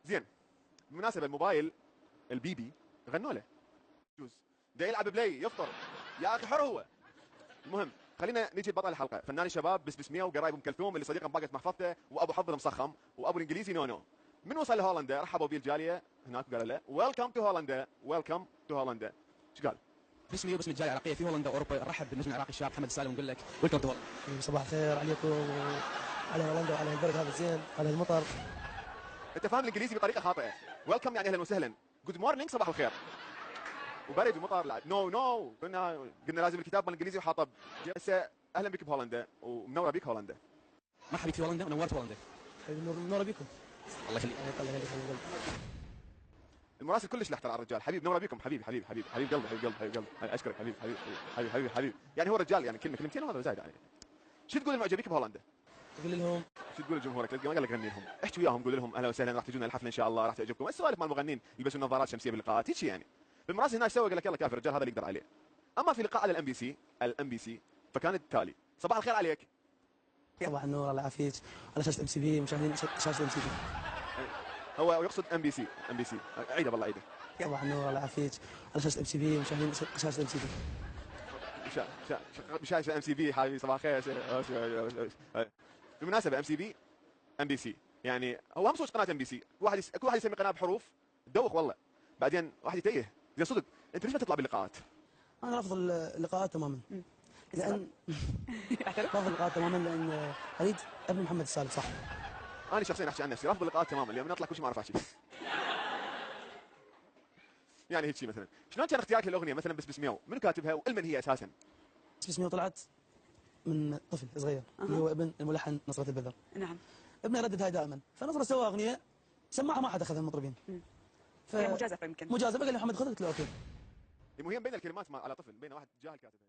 زين، بالمناسبه الموبايل البيبي غنوا له جوز دا يلعب بلاي يفطر يا اخي حر هو. المهم خلينا نيجي لبطل الحلقه، فنان الشباب بس 100 وقرايب ام كلثوم اللي صديقه باقت محفظته وابو حظ المصخم وابو الانجليزي نونو. من وصل لهولندا رحبوا بيه الجاليه هناك وقالوا له ويلكم تو هولندا ويلكم تو هولندا. ايش قال؟ باسمي وباسم الجاليه العراقيه في هولندا واوروبا نرحب بالنجم العراقي الشاب محمد السالم ونقول لك ويلكم تو هولندا. صباح الخير عليكم وعلى هولندا وعلى البرد هذا الزين على المطر. انت فاهم الانجليزي بطريقه خاطئه. ويلكم يعني اهلا وسهلا، جود مورنينج صباح الخير، وبرد ومطر. لا نو قلنا لازم الكتاب بالانجليزي وحاطه. هسه اهلا بك بهولندا ومنوره بك هولندا. مرحبا بك في هولندا ونورت هولندا. نورا بكم. الله يخليك. الله يخليك حبيب. المراسل كلش له على الرجال. حبيب نوره بكم، حبيب حبيب حبيب حبيب قلبي حبيب قلبي حبيب قلبي. اشكرك حبيب حبيب حبيب حبيب حبيب. يعني هو رجال يعني كلمه كلمتين وهذا زايد يعني. شو تقول المعجبيك بهولندا؟ تقول لهم شو تقول لجمهورك؟ ما قال لك غني لهم، احكي وياهم قول لهم اهلا وسهلا راح تجون الحفله ان شاء الله راح تعجبكم. السوالف مال المغنين يلبسون نظارات شمسيه باللقاءات هيك يعني. بالمراسل هناك سوى قال لك يلا كافي الرجال هذا اللي يقدر عليه. اما في لقاء على الام بي سي فكان التالي. صباح الخير عليك. صباح النور الله يعافيك على شاشه ام سي بي مشاهدين شاشه ام سي بي. هو يقصد ام بي سي. عيده بالله عيده. صباح النور الله يعافيك على شاشه ام سي بي مشاهدين شاشه ام سي بي. شاشه ام سي بي حبيبي صباح الخير. بالمناسبه ام بي سي يعني هو هم صوت قناه ام بي سي. كل واحد يسمي قناه بحروف تدوخ والله. بعدين واحد يتيه زي صدق. انت ليش ما تطلع باللقاءات؟ انا رافض اللقاءات تماما. لان رافض اللقاءات تماما لان اريد ابن محمد السالم صح. انا شخصيا احكي عن نفسي رافض اللقاءات تماما لان اطلع كل شيء ما اعرف احكي. يعني هيك شيء مثلا شلون كان اختيارك للاغنيه مثلا بس مياو؟ منو كاتبها ولمن هي اساسا؟ بس مياو طلعت من طفل صغير اللي هو ابن الملحن نصرة البذر. نعم. ابني يردد هاي دائما فنصرة سوى اغنيه سمعها ما حد اخذها من المطربين. هي مجازفه يمكن. مجازفه قال لي محمد خذها قلت له اوكي. هي بين الكلمات على طفل بين واحد جاهل كاتبها.